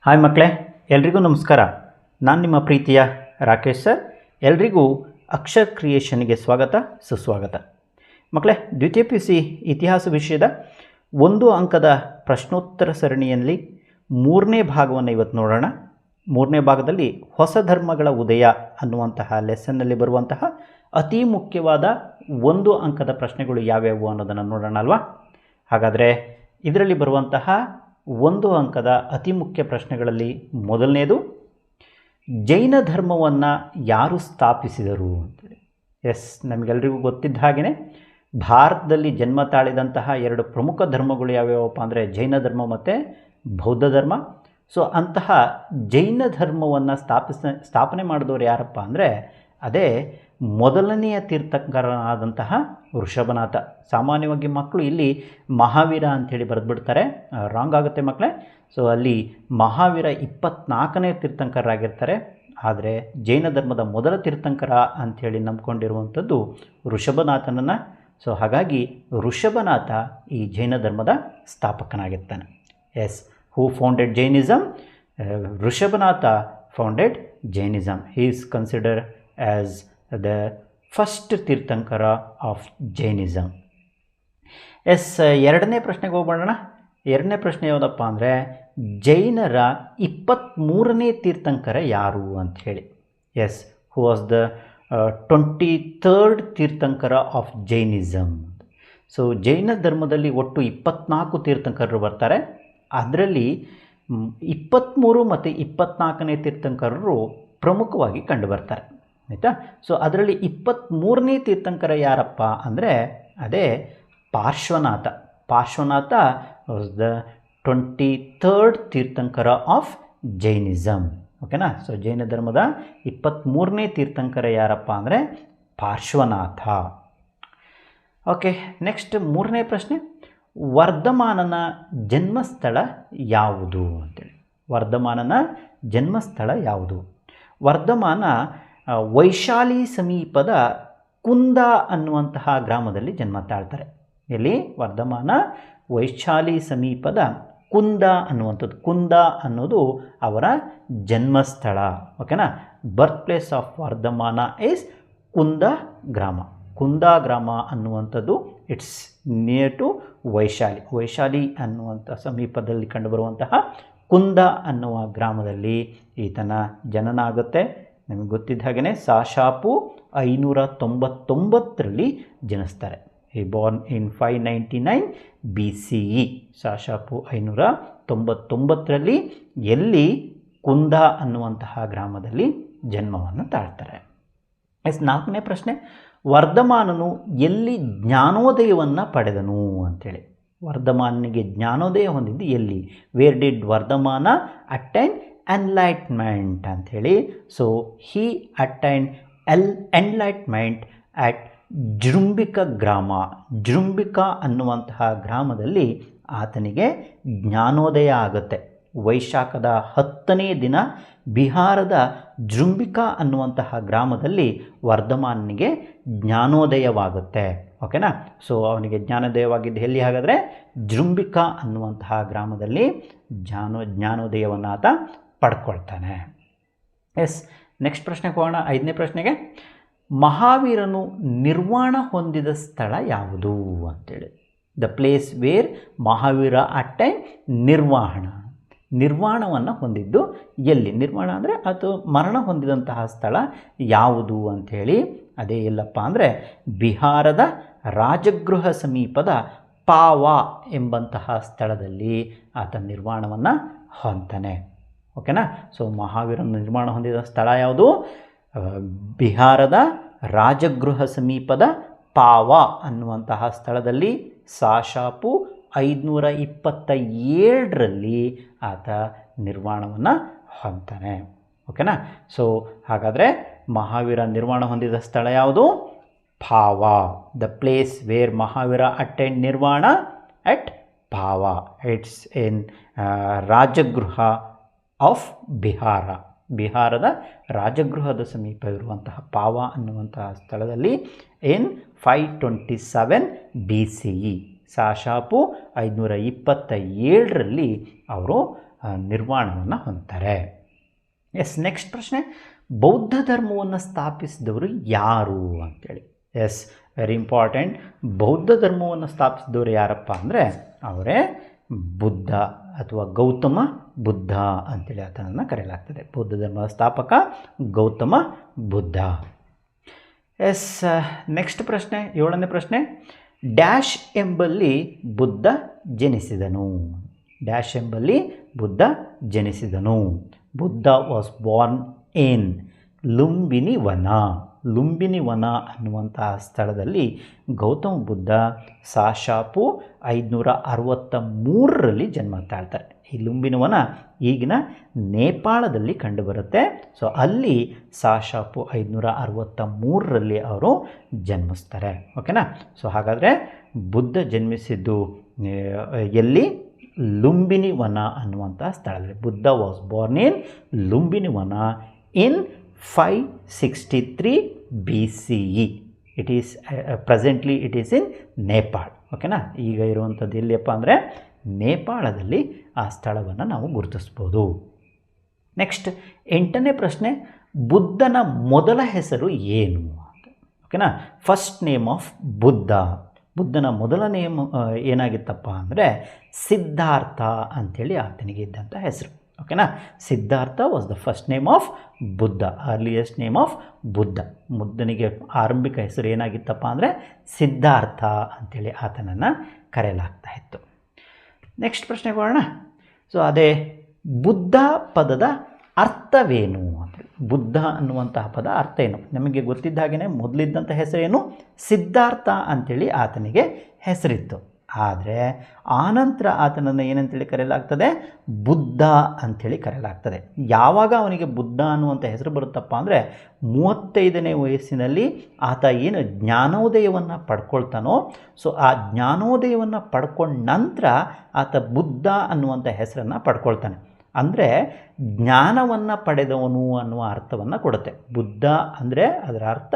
Hi ಮಕ್ಕಳೇ, ಎಲ್ರಿಗೂ ನಮಸ್ಕಾರ. ನಾನು ನಿಮ್ಮ ಪ್ರೀತಿಯ ರಾಕೇಶ್ ಸರ್. ಎಲ್ರಿಗೂ ಅಕ್ಷರ್ ಕ್ರಿಯೇಷನ್ಗೆ ಸ್ವಾಗತ, ಸುಸ್ವಾಗತ. ಮಕ್ಕಳೇ, ದ್ವಿತೀಯ ಪಿ ಯು ಸಿ ಇತಿಹಾಸ ವಿಷಯದ 1 ಅಂಕದ ಪ್ರಶ್ನೋತ್ತರ ಸರಣಿಯಲ್ಲಿ 3ನೇ ಭಾಗವನ್ನು ಇವತ್ತು ನೋಡೋಣ. 3ನೇ ಭಾಗದಲ್ಲಿ ಹೊಸ ಧರ್ಮಗಳ ಉದಯ ಅನ್ನುವಂತಹ ಲೆಸನ್ನಲ್ಲಿ ಬರುವಂತಹ ಅತಿ ಮುಖ್ಯವಾದ 1 ಅಂಕದ ಪ್ರಶ್ನೆಗಳು ಯಾವ್ಯಾವು ಅನ್ನೋದನ್ನು ನೋಡೋಣ ಅಲ್ವಾ. ಹಾಗಾದರೆ ಇದರಲ್ಲಿ ಬರುವಂತಹ 1 ಅಂಕದ ಅತಿ ಮುಖ್ಯ ಪ್ರಶ್ನೆಗಳಲ್ಲಿ ಮೊದಲನೇದು, ಜೈನ ಧರ್ಮವನ್ನು ಯಾರು ಸ್ಥಾಪಿಸಿದರು ಅಂತೇಳಿ. ನಮಗೆಲ್ಲರಿಗೂ ಗೊತ್ತಿದ್ದ ಹಾಗೆಯೇ ಭಾರತದಲ್ಲಿ ಜನ್ಮ ತಾಳಿದಂತಹ 2 ಪ್ರಮುಖ ಧರ್ಮಗಳು ಯಾವ್ಯಾವಪ್ಪ ಅಂದರೆ ಜೈನ ಧರ್ಮ ಮತ್ತು ಬೌದ್ಧ ಧರ್ಮ. ಸೊ ಅಂತಹ ಜೈನ ಧರ್ಮವನ್ನು ಸ್ಥಾಪನೆ ಮಾಡಿದವರು ಯಾರಪ್ಪ ಅಂದರೆ ಅದೇ ಮೊದಲನೆಯ ತೀರ್ಥಂಕರನಾದಂತಹ ಋಷಭನಾಥ. ಸಾಮಾನ್ಯವಾಗಿ ಮಕ್ಕಳು ಇಲ್ಲಿ ಮಹಾವೀರ ಅಂಥೇಳಿ ಬರೆದುಬಿಡ್ತಾರೆ, ರಾಂಗ್ ಆಗುತ್ತೆ ಮಕ್ಕಳೇ. ಸೊ ಅಲ್ಲಿ ಮಹಾವೀರ 24ನೇ ತೀರ್ಥಂಕರಾಗಿರ್ತಾರೆ. ಆದರೆ ಜೈನ ಧರ್ಮದ ಮೊದಲ ತೀರ್ಥಂಕರ ಅಂಥೇಳಿ ನಂಬ್ಕೊಂಡಿರುವಂಥದ್ದು ಋಷಭನಾಥನನ್ನು. ಸೊ ಹಾಗಾಗಿ ಋಷಭನಾಥ ಈ ಜೈನ ಧರ್ಮದ ಸ್ಥಾಪಕನಾಗಿರ್ತಾನೆ. Who founded Jainism? Rishabhanatha founded Jainism. He is considered as the first tirthankara of Jainism. ಎರಡನೇ ಪ್ರಶ್ನೆಗೆ ಹೋಗೋಣ. ಎರಡನೇ ಪ್ರಶ್ನೆ ಯಾವುದಪ್ಪ ಅಂದರೆ ಜೈನರ 23ನೇ ತೀರ್ಥಂಕರ ಯಾರು ಅಂಥೇಳಿ. Who was the 23rd tirthankara of Jainism. So Jain ಧರ್ಮದಲ್ಲಿ ಒಟ್ಟು 24 ತೀರ್ಥಂಕರರು ಬರ್ತಾರೆ. ಅದರಲ್ಲಿ 23 ಮತ್ತು 24ನೇ ತೀರ್ಥಂಕರರು ಪ್ರಮುಖವಾಗಿ ಕಂಡುಬರ್ತಾರೆ, ಆಯಿತಾ. ಸೊ ಅದರಲ್ಲಿ 23ನೇ ತೀರ್ಥಂಕರ ಯಾರಪ್ಪ ಅಂದರೆ ಅದೇ Parshvanatha. Parshvanatha was the 23rd tirthankara of Jainism. ಓಕೆನಾ. ಸೊ ಜೈನ ಧರ್ಮದ 23ನೇ ತೀರ್ಥಂಕರ ಯಾರಪ್ಪ ಅಂದರೆ ಪಾರ್ಶ್ವನಾಥ. ಓಕೆ, ನೆಕ್ಸ್ಟ್ 3ನೇ ಪ್ರಶ್ನೆ, ವರ್ಧಮಾನನ ಜನ್ಮಸ್ಥಳ ಯಾವುದು ಅಂತೇಳಿ. ವರ್ಧಮಾನನ ಜನ್ಮಸ್ಥಳ ಯಾವುದು? ವರ್ಧಮಾನ ವೈಶಾಲಿ ಸಮೀಪದ ಕುಂದ ಅನ್ನುವಂತಹ ಗ್ರಾಮದಲ್ಲಿ ಜನ್ಮ ತಾಳ್ತಾರೆ. ಇಲ್ಲಿ ವರ್ಧಮಾನ ವೈಶಾಲಿ ಸಮೀಪದ ಕುಂದ ಅನ್ನುವಂಥದ್ದು. ಕುಂದ ಅನ್ನೋದು ಅವರ ಜನ್ಮಸ್ಥಳ. ಓಕೆನಾ. Birth place of Vardhamana is Kundagrama. Kundagrama ಅನ್ನುವಂಥದ್ದು it's near to Vaishali. Vaishali ಅನ್ನುವಂಥ ಸಮೀಪದಲ್ಲಿ ಕಂಡುಬರುವಂತಹ ಕುಂದ ಅನ್ನುವ ಗ್ರಾಮದಲ್ಲಿ ಈತನ ಜನನ ಆಗುತ್ತೆ. ನಮಗೆ ಗೊತ್ತಿದ್ದ ಹಾಗೆಯೇ ಸಾಶಾಪು 599ರಲ್ಲಿ ಜನಿಸ್ತಾರೆ. ಈ ಬಾರ್ನ್ ಇನ್ 599 BCE. ಸಾಶಾಪು 599ರಲ್ಲಿ ಎಲ್ಲಿ ಕುಂದ ಅನ್ನುವಂತಹ ಗ್ರಾಮದಲ್ಲಿ ಜನ್ಮವನ್ನು ತಾಳ್ತಾರೆ. 4ನೇ ಪ್ರಶ್ನೆ, ವರ್ಧಮಾನನು ಎಲ್ಲಿ ಜ್ಞಾನೋದಯವನ್ನು ಪಡೆದನು ಅಂಥೇಳಿ. ವರ್ಧಮಾನನಿಗೆ ಜ್ಞಾನೋದಯ ಹೊಂದಿದ್ದು ಎಲ್ಲಿ? Where did Vardhamana attain enlightenment ಅಂಥೇಳಿ. So he attain enlightenment at Jrumbhika Grama. Jrumbhika ಅನ್ನುವಂತಹ ಗ್ರಾಮದಲ್ಲಿ ಆತನಿಗೆ ಜ್ಞಾನೋದಯ ಆಗುತ್ತೆ. ವೈಶಾಖದ 10ನೇ ದಿನ ಬಿಹಾರದ ಜೃಂಬಿಕ ಅನ್ನುವಂತಹ ಗ್ರಾಮದಲ್ಲಿ ವರ್ಧಮಾನನಿಗೆ ಜ್ಞಾನೋದಯವಾಗುತ್ತೆ. ಓಕೆನಾ. ಸೊ ಅವನಿಗೆ ಜ್ಞಾನೋದಯವಾಗಿದ್ದು ಎಲ್ಲಿ ಹಾಗಾದರೆ ಜೃಂಬಿಕ ಅನ್ನುವಂತಹ ಗ್ರಾಮದಲ್ಲಿ ಜ್ಞಾನೋದಯವನ್ನು ಆತ ಪಡ್ಕೊಳ್ತಾನೆ. ನೆಕ್ಸ್ಟ್ ಪ್ರಶ್ನೆಗೆ ಹೋಗೋಣ. 5ನೇ ಪ್ರಶ್ನೆಗೆ, ಮಹಾವೀರನು ನಿರ್ವಾಣ ಹೊಂದಿದ ಸ್ಥಳ ಯಾವುದು ಅಂತೇಳಿ. The place where Mahavira attain nirvana. ನಿರ್ವಾಣವನ್ನು ಹೊಂದಿದ್ದು ಎಲ್ಲಿ? ನಿರ್ವಾಣ ಅಂದರೆ ಅದು ಮರಣ ಹೊಂದಿದಂತಹ ಸ್ಥಳ ಯಾವುದು ಅಂಥೇಳಿ. ಅದೇ ಎಲ್ಲಪ್ಪ ಅಂದರೆ ಬಿಹಾರದ ರಾಜಗೃಹ ಸಮೀಪದ ಪಾವಾ ಎಂಬಂತಹ ಸ್ಥಳದಲ್ಲಿ ಆತ ನಿರ್ವಾಣವನ್ನು ಹೊಂದ್ತಾನೆ. ಓಕೆನಾ. ಸೊ ಮಹಾವೀರನ ನಿರ್ಮಾಣ ಹೊಂದಿದ ಸ್ಥಳ ಯಾವುದು? ಬಿಹಾರದ ರಾಜಗೃಹ ಸಮೀಪದ ಪಾವಾ ಅನ್ನುವಂತಹ ಸ್ಥಳದಲ್ಲಿ ಸಾಶಾಪು 527ರಲ್ಲಿ ಆತ ನಿರ್ವಾಣವನ್ನು ಹೊಂದ್ತಾನೆ. ಓಕೆನಾ. ಸೊ ಹಾಗಾದರೆ ಮಹಾವೀರ ನಿರ್ವಾಣ ಹೊಂದಿದ ಸ್ಥಳ ಯಾವುದು? Pava. The place where Mahavira attain nirvana at Pava. It's in Rajagriha of Bihar. ಬಿಹಾರದ ರಾಜಗೃಹದ ಸಮೀಪ ಇರುವಂತಹ ಪಾವಾ ಅನ್ನುವಂತಹ ಸ್ಥಳದಲ್ಲಿ ಇನ್ 527 BCE. ಸಾಶಾಪು 527ರಲ್ಲಿ ಅವರು ನಿರ್ವಾಣವನ್ನು ಹೊಂದ್ತಾರೆ. ಎಸ್, ನೆಕ್ಸ್ಟ್ ಪ್ರಶ್ನೆ, ಬೌದ್ಧ ಧರ್ಮವನ್ನು ಸ್ಥಾಪಿಸಿದವರು ಯಾರು ಅಂತೇಳಿ. Yes, very important. ಬೌದ್ಧ ಧರ್ಮವನ್ನು ಸ್ಥಾಪಿಸಿದವರು ಯಾರಪ್ಪ ಅಂದರೆ ಅವರೇ ಬುದ್ಧ ಅಥವಾ ಗೌತಮ ಬುದ್ಧ ಅಂತೇಳಿ ಆತನನ್ನು ಕರೆಯಲಾಗ್ತದೆ. ಬೌದ್ಧ ಧರ್ಮದ ಸ್ಥಾಪಕ ಗೌತಮ ಬುದ್ಧ. ಎಸ್, ನೆಕ್ಸ್ಟ್ ಪ್ರಶ್ನೆ, 7ನೇ ಪ್ರಶ್ನೆ, ಡ್ಯಾಶ್ ಎಂಬಲ್ಲಿ ಬುದ್ಧ ಜನಿಸಿದನು. ಡ್ಯಾಶ್ ಎಂಬಲ್ಲಿ ಬುದ್ಧ ಜನಿಸಿದನು. Buddha was born in Lumbini Vana. Lumbini ವನ ಅನ್ನುವಂತಹ ಸ್ಥಳದಲ್ಲಿ ಗೌತಮ ಬುದ್ಧ ಸಾಶಾಪು 563ರಲ್ಲಿ ಜನ್ಮ ತಾಳ್ತಾರೆ. ಈ ಲುಂಬಿನಿ ವನ ಈಗಿನ ನೇಪಾಳದಲ್ಲಿ ಕಂಡುಬರುತ್ತೆ. ಸೊ ಅಲ್ಲಿ ಸಾಶಾಪು 563ರಲ್ಲಿ ಅವರು ಜನ್ಮಿಸ್ತಾರೆ. ಓಕೆನಾ. ಸೊ ಹಾಗಾದರೆ ಬುದ್ಧ ಜನ್ಮಿಸಿದ್ದು ಎಲ್ಲಿ? ಲುಂಬಿನಿ ವನ ಅನ್ನುವಂಥ ಸ್ಥಳದಲ್ಲಿ. Buddha was born in Lumbini ವನ ಇನ್ 563 BCE. It is presently it is in Nepal. ಓಕೆನಾ. ಈಗ ಇರುವಂಥದ್ದು ಎಲ್ಲಿಯಪ್ಪ ಅಂದರೆ ನೇಪಾಳದಲ್ಲಿ ಆ ಸ್ಥಳವನ್ನು ನಾವು ಗುರುತಿಸ್ಬೋದು. ನೆಕ್ಸ್ಟ್ 8ನೇ ಪ್ರಶ್ನೆ, ಬುದ್ಧನ ಮೊದಲ ಹೆಸರು ಏನು ಅಂತ. ಓಕೆನಾ. First name of Buddha. ಬುದ್ಧನ ಮೊದಲ ನೇಮ್ ಏನಾಗಿತ್ತಪ್ಪ ಅಂದರೆ ಸಿದ್ಧಾರ್ಥ ಅಂಥೇಳಿ ಆತನಿಗೆ ಇದ್ದಂಥ ಹೆಸರು. ಓಕೆನಾ. Siddhartha was the first name of Buddha, earliest name of Buddha. ಬುದ್ಧನಿಗೆ ಆರಂಭಿಕ ಹೆಸರು ಏನಾಗಿತ್ತಪ್ಪ ಅಂದರೆ ಸಿದ್ಧಾರ್ಥ ಅಂಥೇಳಿ ಆತನನ್ನು ಕರೆಯಲಾಗ್ತಾ ಇತ್ತು. ನೆಕ್ಸ್ಟ್ ಪ್ರಶ್ನೆಗೆ ಬರೋಣ. ಸೊ ಅದೇ ಬುದ್ಧ ಪದದ ಅರ್ಥವೇನು ಅಂತೇಳಿ. ಬುದ್ಧ ಅನ್ನುವಂತಹ ಪದ ಅರ್ಥ ಏನು? ನಮಗೆ ಗೊತ್ತಿದ್ದ ಹಾಗೆಯೇ ಮೊದಲಿದ್ದಂಥ ಹೆಸರೇನು? ಸಿದ್ಧಾರ್ಥ ಅಂಥೇಳಿ ಆತನಿಗೆ ಹೆಸರಿತ್ತು. ಆದರೆ ಆನಂತರ ಆತನನ್ನು ಏನಂತೇಳಿ ಕರೆಯಲಾಗ್ತದೆ? ಬುದ್ಧ ಅಂಥೇಳಿ ಕರೆಯಲಾಗ್ತದೆ. ಯಾವಾಗ ಅವನಿಗೆ ಬುದ್ಧ ಅನ್ನುವಂಥ ಹೆಸರು ಬರುತ್ತಪ್ಪ ಅಂದರೆ 35ನೇ ವಯಸ್ಸಿನಲ್ಲಿ ಆತ ಏನು ಜ್ಞಾನೋದಯವನ್ನು ಪಡ್ಕೊಳ್ತಾನೋ, ಸೊ ಆ ಜ್ಞಾನೋದಯವನ್ನು ಪಡ್ಕೊಂಡ ನಂತರ ಆತ ಬುದ್ಧ ಅನ್ನುವಂಥ ಹೆಸರನ್ನು ಪಡ್ಕೊಳ್ತಾನೆ. ಅಂದರೆ ಜ್ಞಾನವನ್ನು ಪಡೆದವನು ಅನ್ನುವ ಅರ್ಥವನ್ನು ಕೊಡುತ್ತೆ. ಬುದ್ಧ ಅಂದರೆ ಅದರ ಅರ್ಥ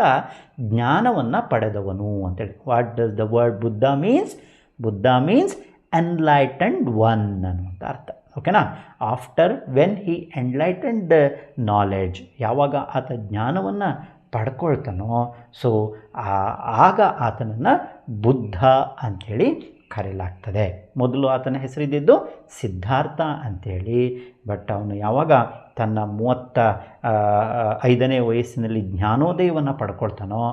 ಜ್ಞಾನವನ್ನು ಪಡೆದವನು ಅಂತೇಳಿ. What does the word Buddha means? Buddha means enlightened one ಅನ್ನುವಂಥ ಅರ್ಥ. ಓಕೆನಾ. After when he enlightened knowledge, ಯಾವಾಗ ಆತ ಜ್ಞಾನವನ್ನು ಪಡ್ಕೊಳ್ತಾನೋ ಸೊ ಆಗ ಆತನನ್ನು ಬುದ್ಧ ಅಂಥೇಳಿ ಕರೆಯಲಾಗ್ತದೆ. ಮೊದಲು ಆತನ ಹೆಸರಿದ್ದಿದ್ದು ಸಿದ್ಧಾರ್ಥ ಅಂಥೇಳಿ. ಬಟ್ ಅವನು ಯಾವಾಗ ತನ್ನ 35ನೇ ವಯಸ್ಸಿನಲ್ಲಿ ಜ್ಞಾನೋದಯವನ್ನು ಪಡ್ಕೊಳ್ತಾನೋ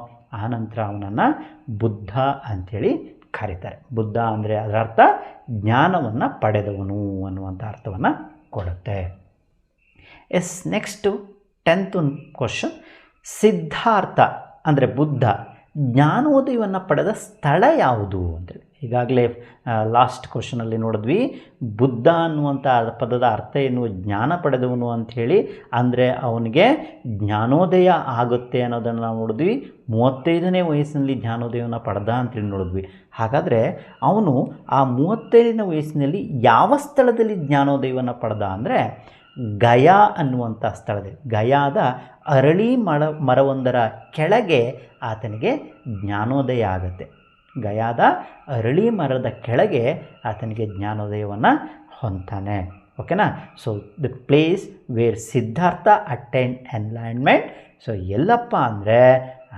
ಆನಂತರ ಅವನನ್ನು ಬುದ್ಧ ಅಂಥೇಳಿ ಕರೀತಾರೆ. ಬುದ್ಧ ಅಂದರೆ ಅದರ ಅರ್ಥ ಜ್ಞಾನವನ್ನು ಪಡೆದವನು ಅನ್ನುವಂಥ ಅರ್ಥವನ್ನು ಕೊಡುತ್ತೆ. S, next 10th question, Siddhartha ಅಂದರೆ ಬುದ್ಧ ಜ್ಞಾನೋದಯವನ್ನು ಪಡೆದ ಸ್ಥಳ ಯಾವುದು ಅಂತೇಳಿ. ಈಗಾಗಲೇ ಲಾಸ್ಟ್ ಕ್ವಶನಲ್ಲಿ ನೋಡಿದ್ವಿ, ಬುದ್ಧ ಅನ್ನುವಂಥ ಪದದ ಅರ್ಥ ಏನು? ಜ್ಞಾನ ಪಡೆದವನು ಅಂಥೇಳಿ. ಅಂದರೆ ಅವನಿಗೆ ಜ್ಞಾನೋದಯ ಆಗುತ್ತೆ ಅನ್ನೋದನ್ನು ನಾವು ನೋಡಿದ್ವಿ. 35ನೇ ವಯಸ್ಸಿನಲ್ಲಿ ಜ್ಞಾನೋದಯವನ್ನು ಪಡೆದ ಅಂತೇಳಿ ನೋಡಿದ್ವಿ. ಹಾಗಾದರೆ ಅವನು ಆ 35ನೇ ವಯಸ್ಸಿನಲ್ಲಿ ಯಾವ ಸ್ಥಳದಲ್ಲಿ ಜ್ಞಾನೋದಯವನ್ನು ಪಡೆದ ಅಂದರೆ ಗಯಾ ಅನ್ನುವಂಥ ಸ್ಥಳದಲ್ಲಿ, ಗಯಾದ ಅರಳಿ ಮರವೊಂದರ ಕೆಳಗೆ ಆತನಿಗೆ ಜ್ಞಾನೋದಯ ಆಗುತ್ತೆ. ಗಯಾದ ಅರಳಿ ಮರದ ಕೆಳಗೆ ಆತನಿಗೆ ಜ್ಞಾನೋದಯವನ್ನು ಹೊಂದ್ತಾನೆ. ಓಕೆನಾ. So the place where Siddhartha attain enlightenment. So ಎಲ್ಲಪ್ಪ ಅಂದರೆ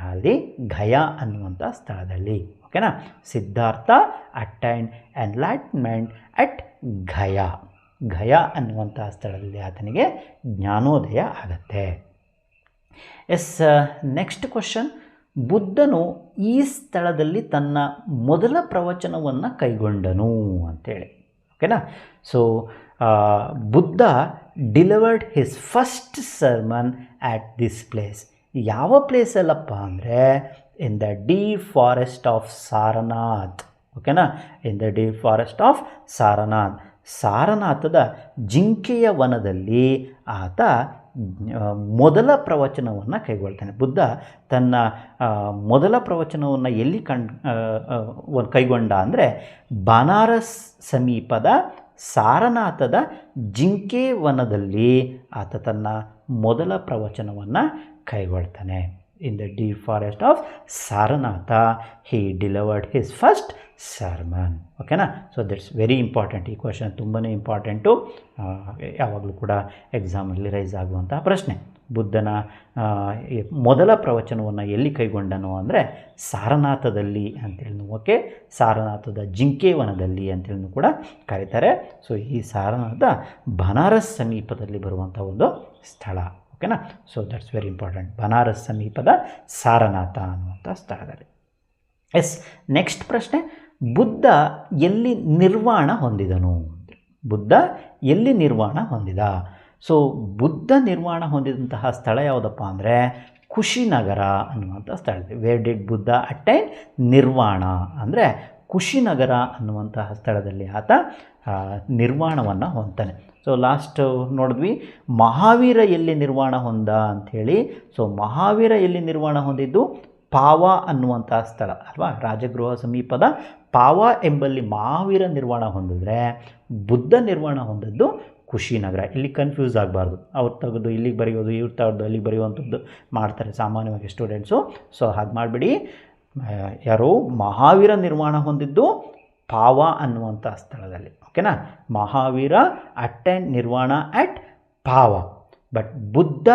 ಅಲ್ಲಿ ಗಯಾ ಅನ್ನುವಂಥ ಸ್ಥಳದಲ್ಲಿ. ಓಕೆನಾ. Siddhartha attain enlightenment at Gaya. Gaya ಅನ್ನುವಂಥ ಸ್ಥಳದಲ್ಲಿ ಆತನಿಗೆ ಜ್ಞಾನೋದಯ ಆಗುತ್ತೆ. ಎಸ್, ನೆಕ್ಸ್ಟ್ ಕ್ವಶನ್, ಬುದ್ಧನು ಈ ಸ್ಥಳದಲ್ಲಿ ತನ್ನ ಮೊದಲ ಪ್ರವಚನವನ್ನು ಕೈಗೊಂಡನು ಅಂತೇಳಿ. ಓಕೆನಾ. So Buddha delivered his first sermon at this place. ಯಾವ ಪ್ಲೇಸಲ್ಲಪ್ಪ ಅಂದರೆ in the deep forest of Sarnath. ಓಕೆನಾ. In the deep forest of Sarnath. ಸಾರನಾಥದ ಜಿಂಕೆಯ ವನದಲ್ಲಿ ಆತ ಮೊದಲ ಪ್ರವಚನವನ್ನು ಕೈಗೊಳ್ತಾನೆ. ಬುದ್ಧ ತನ್ನ ಮೊದಲ ಪ್ರವಚನವನ್ನು ಎಲ್ಲಿ ಕೈಗೊಂಡ ಅಂದರೆ ಬನಾರಸ್ ಸಮೀಪದ ಸಾರನಾಥದ ಜಿಂಕೆ ವನದಲ್ಲಿ ಆತ ತನ್ನ ಮೊದಲ ಪ್ರವಚನವನ್ನು ಕೈಗೊಳ್ತಾನೆ. In the deep forest of Sarnath he delivered his first sermon. ಓಕೆನಾ? So that's very important. ಈ ಕ್ವಶನ್ ತುಂಬಾ ಇಂಪಾರ್ಟೆಂಟು, ಯಾವಾಗಲೂ ಕೂಡ ಎಕ್ಸಾಮಲ್ಲಿ ರೈಸ್ ಆಗುವಂತಹ ಪ್ರಶ್ನೆ. ಬುದ್ಧನ ಮೊದಲ ಪ್ರವಚನವನ್ನು ಎಲ್ಲಿ ಕೈಗೊಂಡನು ಅಂದರೆ ಸಾರನಾಥದಲ್ಲಿ ಅಂತೇಳಿ, ಓಕೆ, ಸಾರನಾಥದ ಜಿಂಕೆವನದಲ್ಲಿ ಅಂತೇಳಿ ಕೂಡ ಕರೀತಾರೆ. ಸೊ ಈ ಸಾರನಾಥ ಬನಾರಸ್ ಸಮೀಪದಲ್ಲಿ ಬರುವಂಥ ಒಂದು ಸ್ಥಳ. ಓಕೆನಾ? So that's very important. Banaras ಸಮೀಪದ ಸಾರನಾಥ ಅನ್ನುವಂಥ ಸ್ಥಳದಲ್ಲಿ. ಎಸ್, ನೆಕ್ಸ್ಟ್ ಪ್ರಶ್ನೆ, ಬುದ್ಧ ಎಲ್ಲಿ ನಿರ್ವಾಣ ಹೊಂದಿದನು? ಬುದ್ಧ ಎಲ್ಲಿ ನಿರ್ವಾಣ ಹೊಂದಿದ? ಸೊ ಬುದ್ಧ ನಿರ್ವಾಣ ಹೊಂದಿದಂತಹ ಸ್ಥಳ ಯಾವುದಪ್ಪ ಅಂದರೆ ಕುಶಿನಗರ ಅನ್ನುವಂಥ ಸ್ಥಳ. ವೇರ್ ಡಿಡ್ ಬುದ್ಧ ಅಟೈನ್ ನಿರ್ವಾಣ ಅಂದರೆ ಕುಶಿನಗರ ಅನ್ನುವಂತಹ ಸ್ಥಳದಲ್ಲಿ ಆತ ನಿರ್ವಾಣವನ್ನು ಹೊಂದ್ತಾನೆ. ಸೊ ಲಾಸ್ಟ್ ನೋಡಿದ್ವಿ ಮಹಾವೀರ ಎಲ್ಲಿ ನಿರ್ವಾಣ ಹೊಂದ ಅಂಥೇಳಿ. ಸೊ ಮಹಾವೀರ ಎಲ್ಲಿ ನಿರ್ವಾಣ ಹೊಂದಿದ್ದು? ಪಾವ ಅನ್ನುವಂಥ ಸ್ಥಳ ಅಲ್ವಾ, ರಾಜಗೃಹ ಸಮೀಪದ ಪಾವ ಎಂಬಲ್ಲಿ ಮಹಾವೀರ ನಿರ್ವಾಣ ಹೊಂದಿದ್ರೆ ಬುದ್ಧ ನಿರ್ವಾಣ ಹೊಂದದ್ದು ಕುಶಿನಗರ. ಇಲ್ಲಿ ಕನ್ಫ್ಯೂಸ್ ಆಗಬಾರ್ದು, ಅವ್ರು ತೆಗೆದು ಇಲ್ಲಿಗೆ ಬರೆಯೋದು, ಇವ್ರು ತೆಗೆದು ಅಲ್ಲಿಗೆ ಬರೆಯುವಂಥದ್ದು ಮಾಡ್ತಾರೆ ಸಾಮಾನ್ಯವಾಗಿ ಸ್ಟೂಡೆಂಟ್ಸು. ಸೊ ಹಾಗೆ ಮಾಡಿಬಿಡಿ. ಯಾರು ಮಹಾವೀರ ನಿರ್ವಾಣ ಹೊಂದಿದ್ದು ಪಾವ ಅನ್ನುವಂಥ ಸ್ಥಳದಲ್ಲಿ. ಓಕೆನಾ? Mahavira attend nirvana at Pava, but Buddha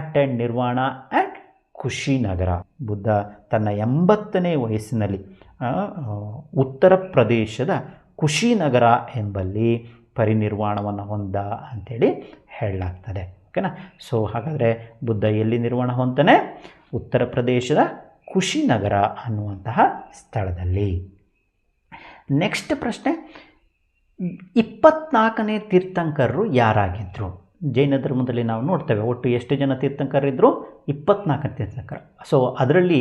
attend nirvana at Kushinagar. Buddha ತನ್ನ 80ನೇ ವಯಸ್ಸಿನಲ್ಲಿ ಉತ್ತರ ಪ್ರದೇಶದ ಕುಶಿನಗರ ಎಂಬಲ್ಲಿ ಪರಿನಿರ್ವಾಣವನ್ನು ಹೊಂದ ಅಂಥೇಳಿ ಹೇಳಲಾಗ್ತದೆ. ಓಕೆನಾ? ಸೊ ಹಾಗಾದರೆ ಬುದ್ಧ ಎಲ್ಲಿ ನಿರ್ವಾಣ ಹೊಂತಾನೆ? ಉತ್ತರ ಪ್ರದೇಶದ ಕುಶಿನಗರ ಅನ್ನುವಂತಹ ಸ್ಥಳದಲ್ಲಿ. ನೆಕ್ಸ್ಟ್ ಪ್ರಶ್ನೆ, 24ನೇ ತೀರ್ಥಂಕರರು ಯಾರಾಗಿದ್ದರು? ಜೈನ ಧರ್ಮದಲ್ಲಿ ನಾವು ನೋಡ್ತೇವೆ ಒಟ್ಟು ಎಷ್ಟು ಜನ ತೀರ್ಥಂಕರಿದ್ದರು? 24 ತೀರ್ಥಂಕರ. ಸೊ ಅದರಲ್ಲಿ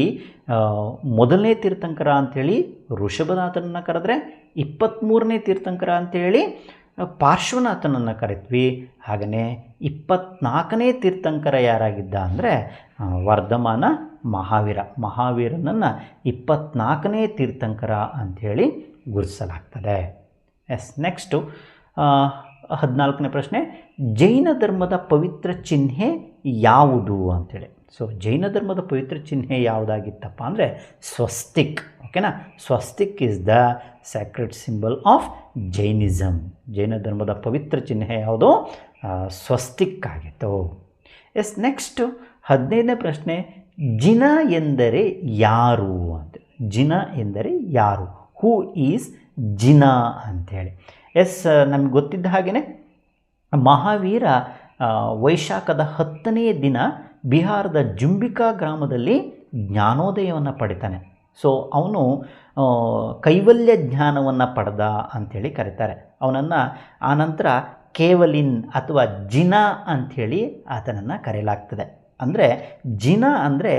ಮೊದಲನೇ ತೀರ್ಥಂಕರ ಅಂಥೇಳಿ ಋಷಭನಾಥನನ್ನು ಕರೆದ್ರೆ, 23ನೇ ತೀರ್ಥಂಕರ ಅಂಥೇಳಿ ಪಾರ್ಶ್ವನಾಥನನ್ನು ಕರಿತ್ವಿ. ಹಾಗೆಯೇ 24ನೇ ತೀರ್ಥಂಕರ ಯಾರಾಗಿದ್ದ ಅಂದರೆ ವರ್ಧಮಾನ ಮಹಾವೀರ. ಮಹಾವೀರನನ್ನು 24ನೇ ತೀರ್ಥಂಕರ ಅಂಥೇಳಿ ಗುರುತಿಸಲಾಗ್ತದೆ. ಎಸ್, ನೆಕ್ಸ್ಟು 14ನೇ ಪ್ರಶ್ನೆ, ಜೈನ ಧರ್ಮದ ಪವಿತ್ರ ಚಿಹ್ನೆ ಯಾವುದು ಅಂಥೇಳಿ. ಸೊ ಜೈನ ಧರ್ಮದ ಪವಿತ್ರ ಚಿಹ್ನೆ ಯಾವುದಾಗಿತ್ತಪ್ಪ ಅಂದರೆ ಸ್ವಸ್ತಿಕ್. ಓಕೆನಾ? Swastik is the sacred symbol of Jainism. Jain ಧರ್ಮದ ಪವಿತ್ರ ಚಿಹ್ನೆ ಯಾವುದು? ಸ್ವಸ್ತಿಕ್ ಆಗಿತ್ತು. ಎಸ್, ನೆಕ್ಸ್ಟು 15ನೇ ಪ್ರಶ್ನೆ, ಜಿನ ಎಂದರೆ ಯಾರು ಅಂತ. ಜಿನ ಎಂದರೆ ಯಾರು? ಹೂ ಈಸ್ ಜಿನ ಅಂಥೇಳಿ. ಎಸ್, ನಮ್ಗೆ ಗೊತ್ತಿದ್ದ ಹಾಗೆಯೇ ಮಹಾವೀರ ವೈಶಾಖದ 10ನೇ ದಿನ ಬಿಹಾರದ ಜುಂಬಿಕಾ ಗ್ರಾಮದಲ್ಲಿ ಜ್ಞಾನೋದಯವನ್ನು ಪಡಿತಾನೆ. ಸೊ ಅವನು ಕೈವಲ್ಯ ಜ್ಞಾನವನ್ನು ಪಡೆದ ಅಂಥೇಳಿ ಕರೀತಾರೆ ಅವನನ್ನು. ಆನಂತರ ಕೇವಲಿನ್ ಅಥವಾ ಜಿನ ಅಂಥೇಳಿ ಆತನನ್ನು ಕರೆಯಲಾಗ್ತದೆ. ಅಂದರೆ ಜಿನ ಅಂದರೆ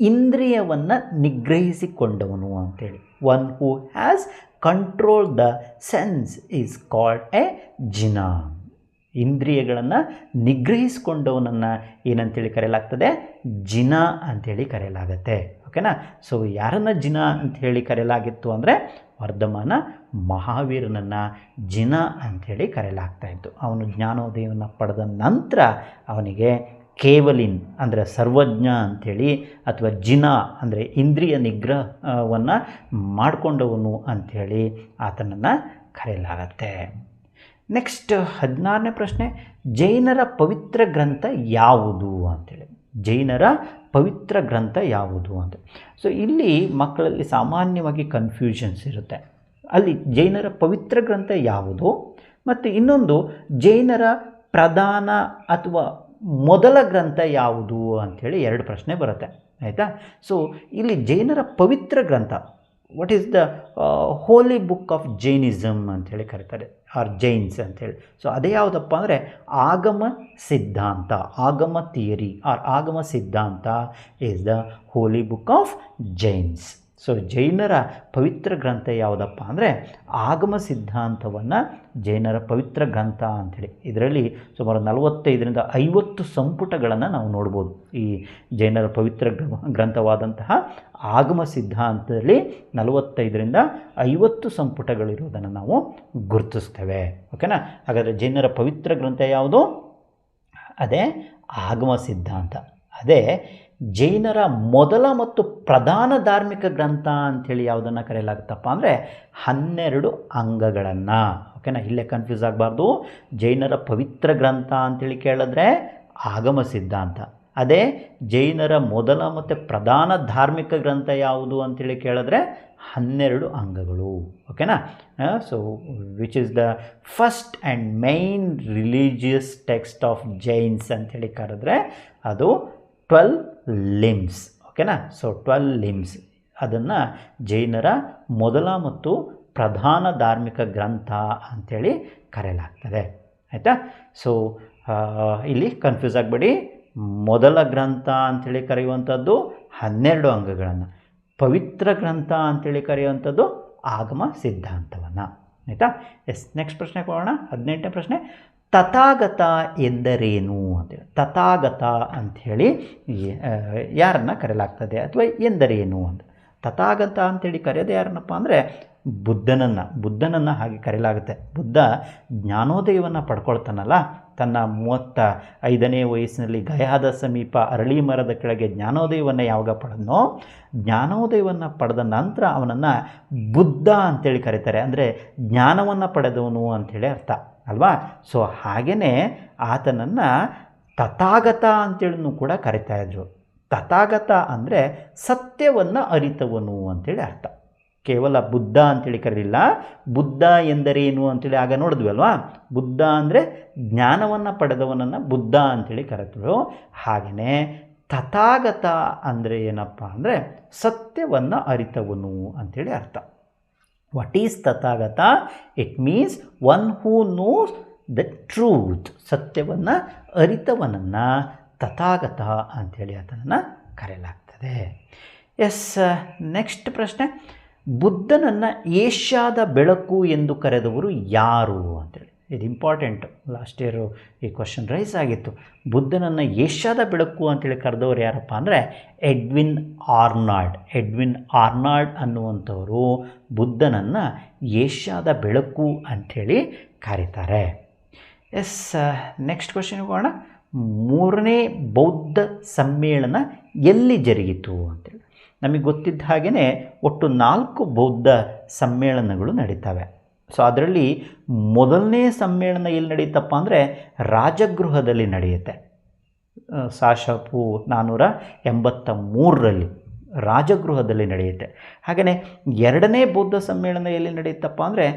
ಇಂದ್ರಿಯವನ್ನು ನಿಗ್ರಹಿಸಿಕೊಂಡವನು ಅಂಥೇಳಿ. One who has control the sense is called a jina. ಇಂದ್ರಿಯಗಳನ್ನು ನಿಗ್ರಹಿಸಿಕೊಂಡವನನ್ನು ಏನಂತೇಳಿ ಕರೆಯಲಾಗ್ತದೆ? ಜಿನ ಅಂಥೇಳಿ ಕರೆಯಲಾಗತ್ತೆ. ಓಕೆನಾ? ಸೊ ಯಾರನ್ನು ಜಿನ ಅಂಥೇಳಿ ಕರೆಯಲಾಗಿತ್ತು ಅಂದರೆ ವರ್ಧಮಾನ ಮಹಾವೀರನನ್ನು ಜಿನ ಅಂಥೇಳಿ ಕರೆಯಲಾಗ್ತಾಯಿತ್ತು. ಅವನು ಜ್ಞಾನೋದಯವನ್ನು ಪಡೆದ ನಂತರ ಅವನಿಗೆ ಕೇವಲಿನ್ ಅಂದರೆ ಸರ್ವಜ್ಞ ಅಂಥೇಳಿ, ಅಥವಾ ಜಿನ ಅಂದರೆ ಇಂದ್ರಿಯ ನಿಗ್ರಹವನ್ನು ಮಾಡಿಕೊಂಡವನು ಅಂಥೇಳಿ ಆತನನ್ನು ಕರೆಯಲಾಗತ್ತೆ. ನೆಕ್ಸ್ಟ್ 16ನೇ ಪ್ರಶ್ನೆ, ಜೈನರ ಪವಿತ್ರ ಗ್ರಂಥ ಯಾವುದು ಅಂಥೇಳಿ. ಜೈನರ ಪವಿತ್ರ ಗ್ರಂಥ ಯಾವುದು ಅಂತ. ಸೊ ಇಲ್ಲಿ ಮಕ್ಕಳಲ್ಲಿ ಸಾಮಾನ್ಯವಾಗಿ ಕನ್ಫ್ಯೂಷನ್ಸ್ ಇರುತ್ತೆ. ಅಲ್ಲಿ ಜೈನರ ಪವಿತ್ರ ಗ್ರಂಥ ಯಾವುದು ಮತ್ತು ಇನ್ನೊಂದು ಜೈನರ ಪ್ರಧಾನ ಅಥವಾ ಮೊದಲ ಗ್ರಂಥ ಯಾವುದು ಅಂಥೇಳಿ 2 ಪ್ರಶ್ನೆ ಬರುತ್ತೆ. ಆಯಿತಾ? ಸೊ ಇಲ್ಲಿ ಜೈನರ ಪವಿತ್ರ ಗ್ರಂಥ, what is the holy book of Jainism ಅಂಥೇಳಿ ಕರೀತಾರೆ, ಆರ್ ಜೈನ್ಸ್ ಅಂಥೇಳಿ. ಸೊ ಅದೇ ಯಾವುದಪ್ಪ ಅಂದರೆ ಆಗಮ ಸಿದ್ಧಾಂತ. ಆಗಮ theory or Agama Siddhanta is the holy book of Jains. So ಜೈನರ ಪವಿತ್ರ ಗ್ರಂಥ ಯಾವುದಪ್ಪ ಅಂದರೆ ಆಗಮ ಸಿದ್ಧಾಂತವನ್ನು ಜೈನರ ಪವಿತ್ರ ಗ್ರಂಥ ಅಂಥೇಳಿ. ಇದರಲ್ಲಿ ಸುಮಾರು 45ರಿಂದ 50 ಸಂಪುಟಗಳನ್ನು ನಾವು ನೋಡ್ಬೋದು. ಈ ಜೈನರ ಪವಿತ್ರ ಗ್ರಂಥವಾದಂತಹ ಆಗಮ ಸಿದ್ಧಾಂತದಲ್ಲಿ 45ರಿಂದ 50 ಸಂಪುಟಗಳಿರುವುದನ್ನು ನಾವು ಗುರುತಿಸ್ತೇವೆ. ಓಕೆನಾ? ಹಾಗಾದರೆ ಜೈನರ ಪವಿತ್ರ ಗ್ರಂಥ ಯಾವುದು? ಅದೇ ಆಗಮ ಸಿದ್ಧಾಂತ. ಅದೇ ಜೈನರ ಮೊದಲ ಮತ್ತು ಪ್ರಧಾನ ಧಾರ್ಮಿಕ ಗ್ರಂಥ ಅಂಥೇಳಿ ಯಾವುದನ್ನು ಕರೆಯಲಾಗುತ್ತಪ್ಪ ಅಂದರೆ 12 ಅಂಗಗಳನ್ನು. ಓಕೆನಾ, ಇಲ್ಲೇ ಕನ್ಫ್ಯೂಸ್ ಆಗಬಾರ್ದು. ಜೈನರ ಪವಿತ್ರ ಗ್ರಂಥ ಅಂಥೇಳಿ ಕೇಳಿದ್ರೆ ಆಗಮ ಸಿದ್ಧಾಂತ. ಅದೇ ಜೈನರ ಮೊದಲ ಮತ್ತು ಪ್ರಧಾನ ಧಾರ್ಮಿಕ ಗ್ರಂಥ ಯಾವುದು ಅಂಥೇಳಿ ಕೇಳಿದ್ರೆ 12 ಅಂಗಗಳು. ಓಕೆನಾ. So which is the first and main religious text of Jains ಅಂಥೇಳಿ ಕರೆದ್ರೆ ಅದು 12 ಲಿಮ್ಸ್. ಓಕೆನಾ. ಸೊ 12 ಲಿಮ್ಸ್ ಅದನ್ನು ಜೈನರ ಮೊದಲ ಮತ್ತು ಪ್ರಧಾನ ಧಾರ್ಮಿಕ ಗ್ರಂಥ ಅಂಥೇಳಿ ಕರೆಯಲಾಗ್ತದೆ. ಆಯಿತಾ. ಸೊ ಇಲ್ಲಿ ಕನ್ಫ್ಯೂಸ್ ಆಗಬೇಡಿ. ಮೊದಲ ಗ್ರಂಥ ಅಂಥೇಳಿ ಕರೆಯುವಂಥದ್ದು 12 ಅಂಗಗಳನ್ನು, ಪವಿತ್ರ ಗ್ರಂಥ ಅಂಥೇಳಿ ಕರೆಯುವಂಥದ್ದು ಆಗಮ ಸಿದ್ಧಾಂತವನ್ನು. ಆಯಿತಾ. ಎಸ್, ನೆಕ್ಸ್ಟ್ ಪ್ರಶ್ನೆ ಕೊಡೋಣ. 18ನೇ ಪ್ರಶ್ನೆ, ತಥಾಗತ ಎಂದರೇನು ಅಂತೇಳಿ. ತಥಾಗತ ಅಂಥೇಳಿ ಯಾರನ್ನು ಕರೆಯಲಾಗ್ತದೆ ಅಥವಾ ಎಂದರೇನು ಅಂತ. ತಥಾಗತ ಅಂಥೇಳಿ ಕರೆಯೋದು ಯಾರನ್ನಪ್ಪ ಅಂದರೆ ಬುದ್ಧನನ್ನು ಹಾಗೆ ಕರೆಯಲಾಗುತ್ತೆ. ಬುದ್ಧ ಜ್ಞಾನೋದಯವನ್ನು ಪಡ್ಕೊಳ್ತಾನಲ್ಲ, ತನ್ನ 35ನೇ ವಯಸ್ಸಿನಲ್ಲಿ ಗಯಾದ ಸಮೀಪ ಅರಳಿ ಮರದ ಕೆಳಗೆ ಜ್ಞಾನೋದಯವನ್ನು ಯಾವಾಗ ಪಡೆದನೋ, ಜ್ಞಾನೋದಯವನ್ನು ಪಡೆದ ನಂತರ ಅವನನ್ನು ಬುದ್ಧ ಅಂಥೇಳಿ ಕರೀತಾರೆ. ಅಂದರೆ ಜ್ಞಾನವನ್ನು ಪಡೆದವನು ಅಂಥೇಳಿ ಅರ್ಥ ಅಲ್ವಾ. ಸೊ ಹಾಗೆಯೇ ಆತನನ್ನು ತಥಾಗತ ಅಂತೇಳಿನೂ ಕೂಡ ಕರಿತಾಯಿದ್ರು. ತಥಾಗತ ಅಂದರೆ ಸತ್ಯವನ್ನು ಅರಿತವನು ಅಂಥೇಳಿ ಅರ್ಥ. ಕೇವಲ ಬುದ್ಧ ಅಂಥೇಳಿ ಕರೀಲಿಲ್ಲ. ಬುದ್ಧ ಎಂದರೇನು ಅಂಥೇಳಿ ಆಗ ನೋಡಿದ್ವಿ ಅಲ್ವಾ. ಬುದ್ಧ ಅಂದರೆ ಜ್ಞಾನವನ್ನು ಪಡೆದವನನ್ನು ಬುದ್ಧ ಅಂಥೇಳಿ ಕರೆದ್ರು. ಹಾಗೆಯೇ ತಥಾಗತ ಅಂದರೆ ಏನಪ್ಪ ಅಂದರೆ ಸತ್ಯವನ್ನು ಅರಿತವನು ಅಂಥೇಳಿ ಅರ್ಥ. What is Tathagata? It means one who knows the truth. ಸತ್ಯವನ್ನು ಅರಿತವನನ್ನು ತಥಾಗತ ಅಂಥೇಳಿ ಆತನನ್ನು ಕರೆಯಲಾಗ್ತದೆ. ಎಸ್, ನೆಕ್ಸ್ಟ್ ಪ್ರಶ್ನೆ, ಬುದ್ಧನನ್ನು ಏಷ್ಯಾದ ಬೆಳಕು ಎಂದು ಕರೆದವರು ಯಾರು ಅಂತೇಳಿ. ಇದು ಇಂಪಾರ್ಟೆಂಟ್. ಲಾಸ್ಟ್ ಇಯರು ಈ ಕ್ವಶನ್ ರೈಸ್ ಆಗಿತ್ತು. ಬುದ್ಧನನ್ನು ಏಷ್ಯಾದ ಬೆಳಕು ಅಂತೇಳಿ ಕರೆದವರು ಯಾರಪ್ಪ ಅಂದರೆ ಎಡ್ವಿನ್ ಆರ್ನಾಲ್ಡ್ ಅನ್ನುವಂಥವರು ಬುದ್ಧನನ್ನು ಏಷ್ಯಾದ ಬೆಳಕು ಅಂಥೇಳಿ ಕರೀತಾರೆ. ಎಸ್, ನೆಕ್ಸ್ಟ್ ಕ್ವಶನ್ ಹೋಗೋಣ. 3ನೇ ಬೌದ್ಧ ಸಮ್ಮೇಳನ ಎಲ್ಲಿ ಜರುಗಿತು ಅಂತೇಳಿ. ನಮಗೆ ಗೊತ್ತಿದ್ದ ಹಾಗೆಯೇ ಒಟ್ಟು 4 ಬೌದ್ಧ ಸಮ್ಮೇಳನಗಳು ನಡೀತವೆ. ಸೊ ಅದರಲ್ಲಿ ಮೊದಲನೇ ಸಮ್ಮೇಳನ ಎಲ್ಲಿ ನಡೀತಪ್ಪ ಅಂದರೆ ರಾಜಗೃಹದಲ್ಲಿ ನಡೆಯುತ್ತೆ. ಸಾಶಪು 483ರಲ್ಲಿ ರಾಜಗೃಹದಲ್ಲಿ ನಡೆಯುತ್ತೆ. ಹಾಗೆಯೇ 2ನೇ ಬೌದ್ಧ ಸಮ್ಮೇಳನ ಎಲ್ಲಿ ನಡೆಯುತ್ತಪ್ಪ ಅಂದರೆ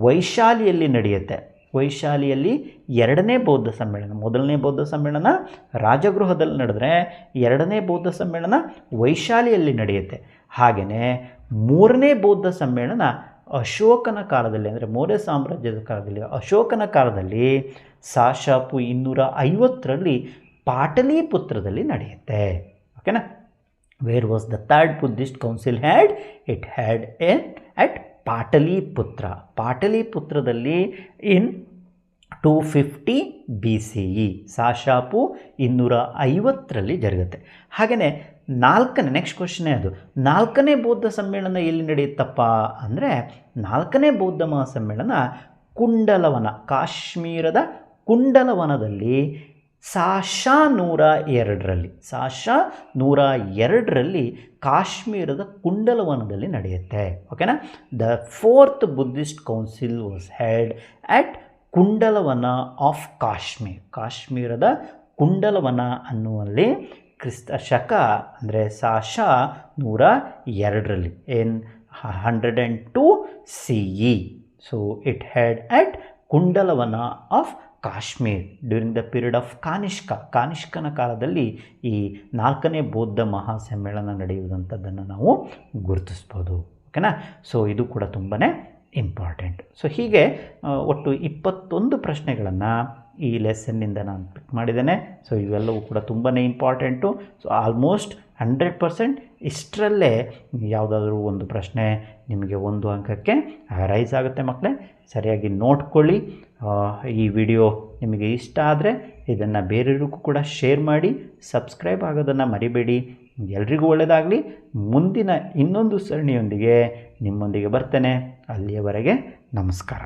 ವೈಶಾಲಿಯಲ್ಲಿ ನಡೆಯುತ್ತೆ. ವೈಶಾಲಿಯಲ್ಲಿ 2ನೇ ಬೌದ್ಧ ಸಮ್ಮೇಳನ. ಮೊದಲನೇ ಬೌದ್ಧ ಸಮ್ಮೇಳನ ರಾಜಗೃಹದಲ್ಲಿ ನಡೆದರೆ 2ನೇ ಬೌದ್ಧ ಸಮ್ಮೇಳನ ವೈಶಾಲಿಯಲ್ಲಿ ನಡೆಯುತ್ತೆ. ಹಾಗೆಯೇ 3ನೇ ಬೌದ್ಧ ಸಮ್ಮೇಳನ ಅಶೋಕನ ಕಾಲದಲ್ಲಿ, ಅಂದರೆ ಮೌರ್ಯ ಸಾಮ್ರಾಜ್ಯದ ಕಾಲದಲ್ಲಿ, ಅಶೋಕನ ಕಾಲದಲ್ಲಿ ಸಾಶಪು 250ರಲ್ಲಿ ಪಾಟಲಿಪುತ್ರದಲ್ಲಿ ನಡೆಯುತ್ತೆ. ಓಕೆನಾ. Where was the third Buddhist council had? It had at Pataliputra. ಪಾಟಲಿಪುತ್ರದಲ್ಲಿ ಇನ್ 250 BCE. ಸಾಶಾಪು 250ರಲ್ಲಿ ಜರುಗುತ್ತೆ. ಹಾಗೆಯೇ ನೆಕ್ಸ್ಟ್ ಕ್ವಶನ್ನೇ ಅದು. 4ನೇ ಬೌದ್ಧ ಸಮ್ಮೇಳನ ಎಲ್ಲಿ ನಡೆಯುತ್ತಪ್ಪ ಅಂದರೆ 4ನೇ ಬೌದ್ಧ ಮಹಾಸಮ್ಮೇಳನ ಕುಂಡಲವನ, ಕಾಶ್ಮೀರದ ಕುಂಡಲವನದಲ್ಲಿ ಸಾಶ 102ರಲ್ಲಿ ಕಾಶ್ಮೀರದ ಕುಂಡಲವನದಲ್ಲಿ ನಡೆಯುತ್ತೆ. ಓಕೆನಾ. The 4th Buddhist council was held at Kundalavana of ಕಾಶ್ಮೀರದ ಕುಂಡಲವನ ಅನ್ನುವಲ್ಲಿ ಶಕ ಅಂದರೆ ಸಾಶ 102ರಲ್ಲಿ in 102 CE. So it had at Kundalavana of Kashmir during the period of ಕಾನಿಷ್ಕನ ಕಾಲದಲ್ಲಿ ಈ 4ನೇ ಬೌದ್ಧ ಮಹಾಸಮ್ಮೇಳನ ನಡೆಯುವುದಂಥದ್ದನ್ನು ನಾವು ಗುರುತಿಸ್ಬೋದು. ಓಕೆನಾ. ಸೊ ಇದು ಕೂಡ ತುಂಬಾ ಇಂಪಾರ್ಟೆಂಟ್. ಸೊ ಹೀಗೆ ಒಟ್ಟು 21 ಪ್ರಶ್ನೆಗಳನ್ನು ಈ ಲೆಸನ್ನಿಂದ ನಾನು ಪಿಕ್ ಮಾಡಿದ್ದೇನೆ. ಸೊ ಇವೆಲ್ಲವೂ ಕೂಡ ತುಂಬಾ ಇಂಪಾರ್ಟೆಂಟು. ಸೊ ಆಲ್ಮೋಸ್ಟ್ 100% ಇಷ್ಟರಲ್ಲೇ ಯಾವುದಾದ್ರೂ ಒಂದು ಪ್ರಶ್ನೆ ನಿಮಗೆ 1 ಅಂಕಕ್ಕೆ ರೈಸ್ ಆಗುತ್ತೆ ಮಕ್ಕಳೇ. ಸರಿಯಾಗಿ ನೋಡ್ಕೊಳ್ಳಿ. ಈ ವಿಡಿಯೋ ನಿಮಗೆ ಇಷ್ಟ ಆದರೆ ಇದನ್ನು ಬೇರೆಯವರಿಗೂ ಕೂಡ ಶೇರ್ ಮಾಡಿ, ಸಬ್ಸ್ಕ್ರೈಬ್ ಆಗೋದನ್ನು ಮರಿಬೇಡಿ. ಎಲ್ರಿಗೂ ಒಳ್ಳೆಯದಾಗಲಿ. ಮುಂದಿನ ಇನ್ನೊಂದು ಸರಣಿಯೊಂದಿಗೆ ನಿಮ್ಮೊಂದಿಗೆ ಬರ್ತೇನೆ. ಅಲ್ಲಿಯವರೆಗೆ ನಮಸ್ಕಾರ.